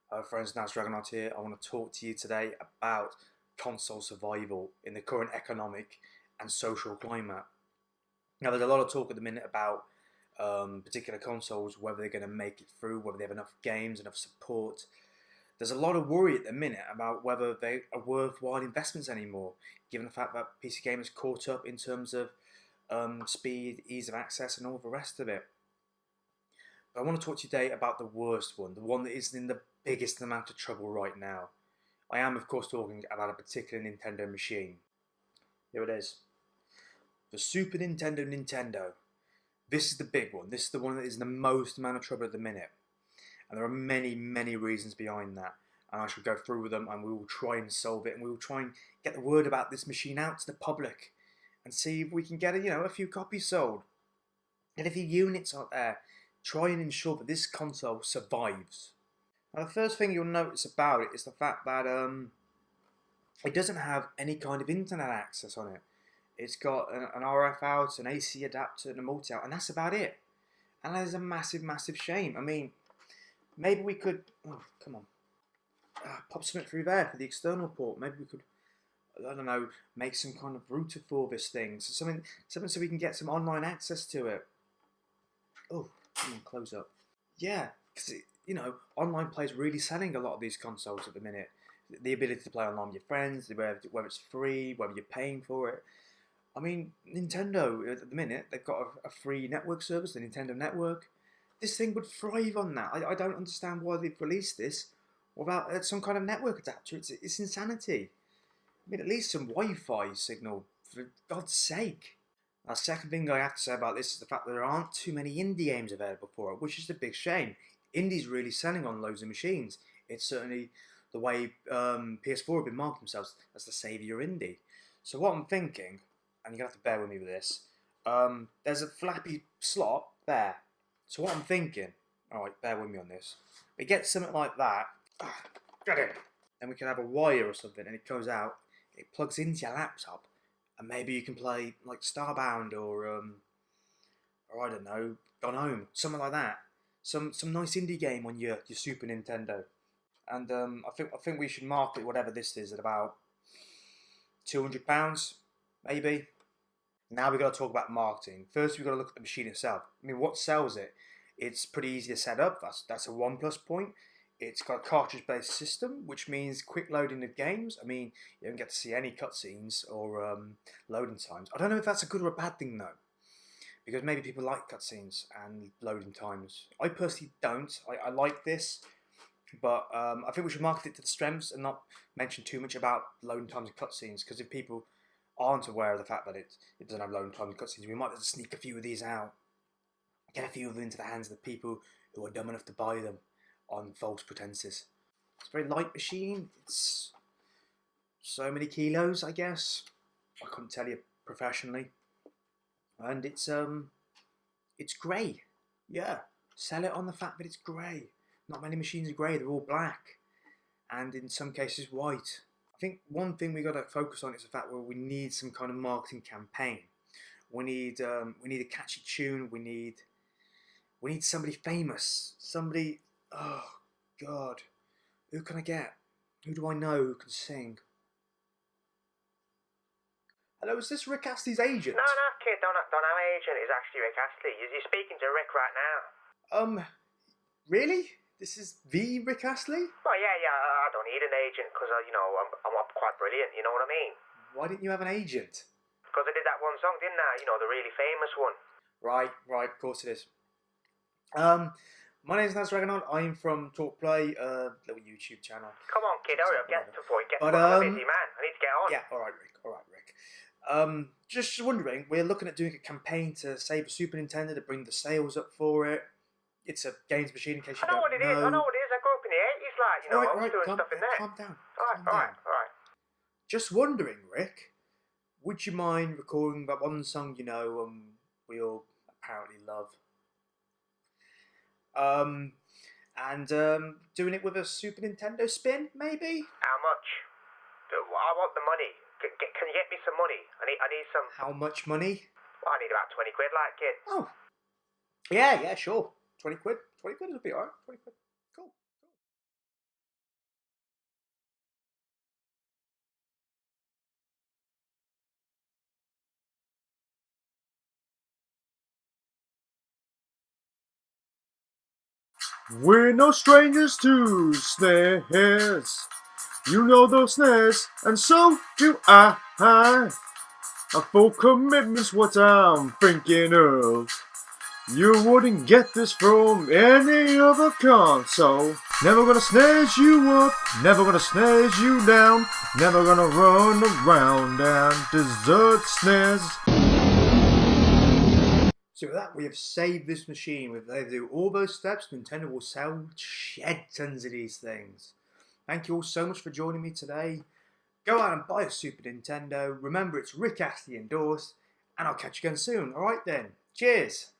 Hello friends, Naz Dragonaut here. I want to talk to you today about console survival in the current economic and social climate. Now there's a lot of talk at the minute about particular consoles, whether they're going to make it through, whether they have enough games, enough support. There's a lot of worry at the minute about whether they are worthwhile investments anymore, given the fact that PC gamers caught up in terms of speed, ease of access and all the rest of it. I want to talk to you today about the worst one, the one that is in the biggest amount of trouble right now. I am, of course, talking about a particular Nintendo machine. Here it is. The Super Nintendo. This is the big one. This is the one that is in the most amount of trouble at the minute. And there are many, many reasons behind that. And I shall go through with them and we will try and solve it. And we will try and get the word about this machine out to the public. And see if we can get a few copies sold. Get a few units out there. Try and ensure that this console survives. Now the first thing you'll notice about it is the fact that it doesn't have any kind of internet access on it. It's got an RF out, an AC adapter and a multi out, and that's about it. And that is a massive, massive shame. I mean, maybe we could, come on, pop something through there for the external port. Maybe we could, I don't know, make some kind of router for this thing. So something so we can get some online access to it. Oh, come on, close up. Yeah, because online play is really selling a lot of these consoles at the minute. The ability to play online with your friends, whether it's free, whether you're paying for it. I mean, Nintendo at the minute, they've got a free network service, the Nintendo Network. This thing would thrive on that. I don't understand why they've released this without some kind of network adapter. It's insanity. I mean, at least some Wi-Fi signal, for God's sake. Now, the second thing I have to say about this is the fact that there aren't too many indie games available for it, which is a big shame. Indie's really selling on loads of machines. It's certainly the way PS4 have been marketing themselves as the saviour indie. So what I'm thinking, and you're going to have to bear with me with this, there's a flappy slot there. So what I'm thinking, alright, bear with me on this, we get something like that, get in, and we can have a wire or something, and it goes out, it plugs into your laptop, and maybe you can play like Starbound or I don't know, Gone Home, something like that. Some nice indie game on your Super Nintendo. And I think we should market whatever this is at about £200, maybe. Now we've got to talk about marketing. First, we've got to look at the machine itself. I mean, what sells it? It's pretty easy to set up. That's a one plus point. It's got a cartridge-based system, which means quick loading of games. I mean, you don't get to see any cutscenes or loading times. I don't know if that's a good or a bad thing, though, because maybe people like cutscenes and loading times. I personally don't. I like this, but I think we should market it to the strengths and not mention too much about loading times and cutscenes, because if people aren't aware of the fact that it doesn't have loading times and cutscenes, we might have to sneak a few of these out, get a few of them into the hands of the people who are dumb enough to buy them on false pretenses. It's a very light machine. It's so many kilos, I guess. I couldn't tell you professionally. And it's grey. Yeah, sell it on the fact that it's grey. Not many machines are grey. They're all black, and in some cases white. I think one thing we got to focus on is the fact where we need some kind of marketing campaign. We need a catchy tune. We need somebody famous. Somebody. Oh God, who can I get? Who do I know who can sing? Hello, is this Rick Astley's agent? No, kid, don't have an agent. It's actually Rick Astley. You're speaking to Rick right now. Really? This is the Rick Astley? Well, yeah, I don't need an agent because, I'm quite brilliant, you know what I mean? Why didn't you have an agent? Because I did that one song, didn't I? The really famous one. Right, of course it is. My name's Naz Dragonaut. I'm from TalkPlay, little YouTube channel. Come on, kid, hurry up, get to the point. I'm a busy man. I need to get on. Yeah, alright, Rick. Just wondering, we're looking at doing a campaign to save the Super Nintendo, to bring the sales up for it. It's a games machine, in case you don't know. I know what it is. I grew up in the 80s, I was doing stuff in there. Calm down. Alright. Just wondering, Rick, would you mind recording that one song we all apparently love? And doing it with a Super Nintendo spin, maybe? How much? I want the money. Can you get me some money? I need some. How much money? Well, I need about 20 quid, kid. Oh. Yeah, sure. 20 quid. 20 quid would be alright. 20 quid. We're no strangers to snares. You know those snares, and so do I. A full commitment's what I'm thinking of. You wouldn't get this from any other console. Never gonna snare you up, never gonna snare you down, never gonna run around and desert snares. So with that, we have saved this machine. If they do all those steps, Nintendo will sell shed tons of these things. Thank you all so much for joining me today. Go out and buy a Super Nintendo. Remember, it's Rick Astley endorsed, and I'll catch you again soon. Alright then, cheers!